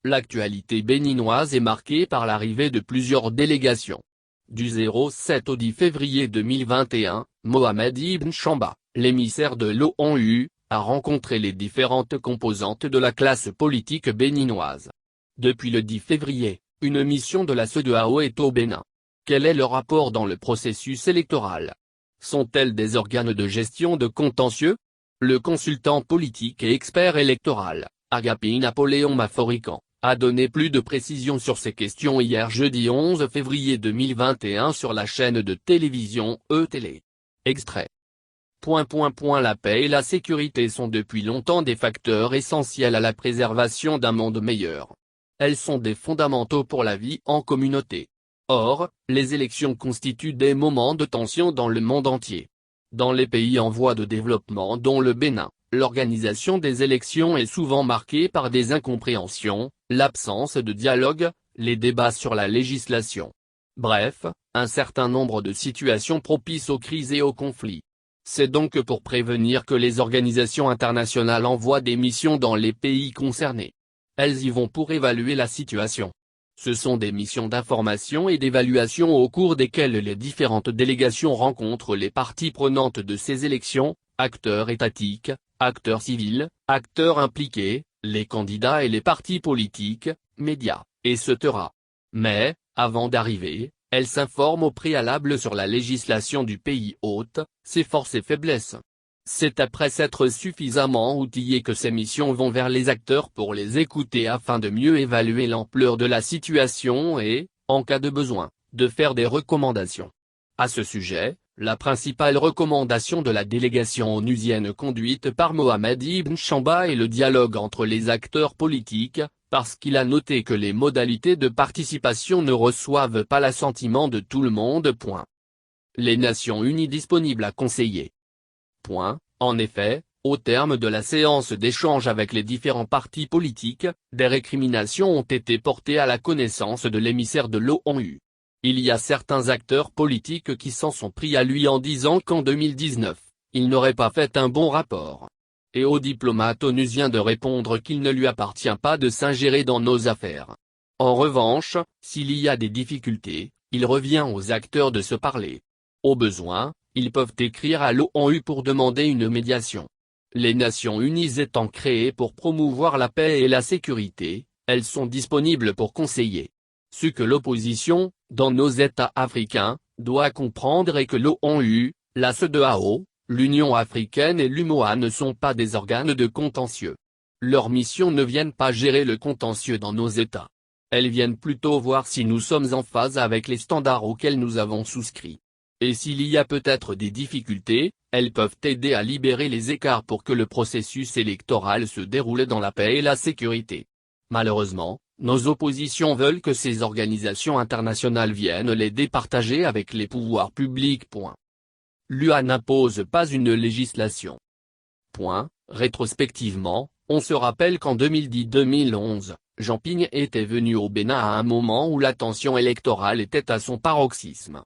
l'actualité béninoise est marquée par l'arrivée de plusieurs délégations. Du 07 au 10 février 2021, Mohamed Ibn Chamba, l'émissaire de l'ONU, a rencontré les différentes composantes de la classe politique béninoise. Depuis le 10 février, une mission de la CEDEAO est au Bénin. Quel est leur rapport dans le processus électoral? Sont-elles des organes de gestion de contentieux? Le consultant politique et expert électoral, Agapi Napoléon Maforican, a donné plus de précisions sur ces questions hier jeudi 11 février 2021 sur la chaîne de télévision E-Télé. Extrait. La paix et la sécurité sont depuis longtemps des facteurs essentiels à la préservation d'un monde meilleur. Elles sont des fondamentaux pour la vie en communauté. Or, les élections constituent des moments de tension dans le monde entier. Dans les pays en voie de développement dont le Bénin, l'organisation des élections est souvent marquée par des incompréhensions, l'absence de dialogue, les débats sur la législation. Bref, un certain nombre de situations propices aux crises et aux conflits. C'est donc pour prévenir que les organisations internationales envoient des missions dans les pays concernés. Elles y vont pour évaluer la situation. Ce sont des missions d'information et d'évaluation au cours desquelles les différentes délégations rencontrent les parties prenantes de ces élections, acteurs étatiques, acteurs civils, acteurs impliqués, les candidats et les partis politiques, médias, etc. Mais, avant d'arriver, elles s'informent au préalable sur la législation du pays hôte, ses forces et faiblesses. C'est après s'être suffisamment outillés que ces missions vont vers les acteurs pour les écouter afin de mieux évaluer l'ampleur de la situation et, en cas de besoin, de faire des recommandations. À ce sujet, la principale recommandation de la délégation onusienne conduite par Mohamed Ibn Chamba est le dialogue entre les acteurs politiques, parce qu'il a noté que les modalités de participation ne reçoivent pas l'assentiment de tout le monde. Les Nations Unies disponibles à conseiller. En effet, au terme de la séance d'échange avec les différents partis politiques, des récriminations ont été portées à la connaissance de l'émissaire de l'ONU. Il y a certains acteurs politiques qui s'en sont pris à lui en disant qu'en 2019, il n'aurait pas fait un bon rapport. Et au diplomate onusien de répondre qu'il ne lui appartient pas de s'ingérer dans nos affaires. En revanche, s'il y a des difficultés, il revient aux acteurs de se parler. Au besoin, ils peuvent écrire à l'ONU pour demander une médiation. Les Nations Unies étant créées pour promouvoir la paix et la sécurité, elles sont disponibles pour conseiller. Ce que l'opposition, dans nos États africains, doit comprendre est que l'ONU, la CEDEAO, l'Union africaine et l'UMOA ne sont pas des organes de contentieux. Leurs missions ne viennent pas gérer le contentieux dans nos États. Elles viennent plutôt voir si nous sommes en phase avec les standards auxquels nous avons souscrit. Et s'il y a peut-être des difficultés, elles peuvent aider à libérer les écarts pour que le processus électoral se déroule dans la paix et la sécurité. Malheureusement, nos oppositions veulent que ces organisations internationales viennent les départager avec les pouvoirs publics. L'UA n'impose pas une législation. Rétrospectivement, on se rappelle qu'en 2010-2011, Jean Ping était venu au Bénin à un moment où la tension électorale était à son paroxysme.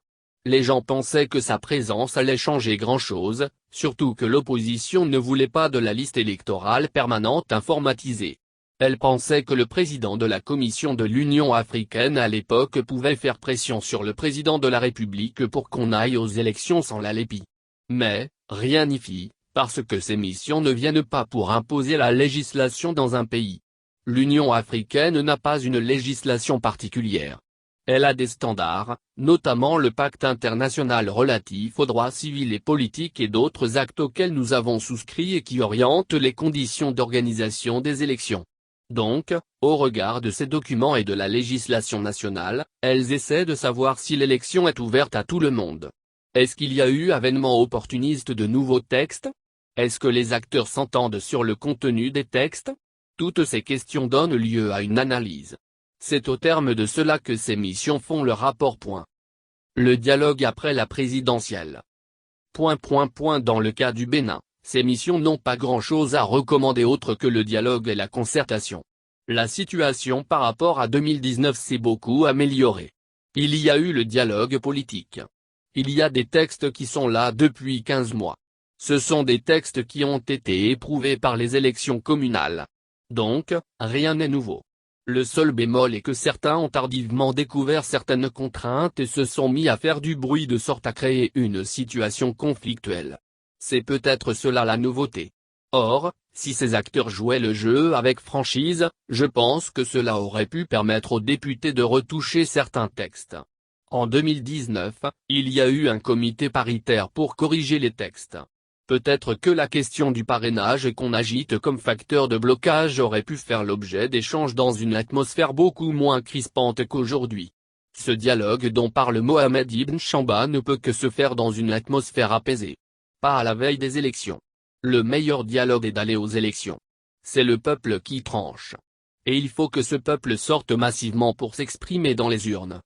Les gens pensaient que sa présence allait changer grand-chose, surtout que l'opposition ne voulait pas de la liste électorale permanente informatisée. Elle pensait que le président de la Commission de l'Union africaine à l'époque pouvait faire pression sur le président de la République pour qu'on aille aux élections sans la LEPI. Mais, rien n'y fit, parce que ces missions ne viennent pas pour imposer la législation dans un pays. L'Union africaine n'a pas une législation particulière. Elle a des standards, notamment le pacte international relatif aux droits civils et politiques et d'autres actes auxquels nous avons souscrit et qui orientent les conditions d'organisation des élections. Donc, au regard de ces documents et de la législation nationale, elles essaient de savoir si l'élection est ouverte à tout le monde. Est-ce qu'il y a eu avènement opportuniste de nouveaux textes? Est-ce que les acteurs s'entendent sur le contenu des textes? Toutes ces questions donnent lieu à une analyse. C'est au terme de cela que ces missions font le rapport. Le dialogue après la présidentielle. Dans le cas du Bénin, ces missions n'ont pas grand-chose à recommander autre que le dialogue et la concertation. La situation par rapport à 2019 s'est beaucoup améliorée. Il y a eu le dialogue politique. Il y a des textes qui sont là depuis 15 mois. Ce sont des textes qui ont été éprouvés par les élections communales. Donc, rien n'est nouveau. Le seul bémol est que certains ont tardivement découvert certaines contraintes et se sont mis à faire du bruit de sorte à créer une situation conflictuelle. C'est peut-être cela la nouveauté. Or, si ces acteurs jouaient le jeu avec franchise, je pense que cela aurait pu permettre aux députés de retoucher certains textes. En 2019, il y a eu un comité paritaire pour corriger les textes. Peut-être que la question du parrainage qu'on agite comme facteur de blocage aurait pu faire l'objet d'échanges dans une atmosphère beaucoup moins crispante qu'aujourd'hui. Ce dialogue dont parle Mohamed Ibn Chamba ne peut que se faire dans une atmosphère apaisée. Pas à la veille des élections. Le meilleur dialogue est d'aller aux élections. C'est le peuple qui tranche. Et il faut que ce peuple sorte massivement pour s'exprimer dans les urnes.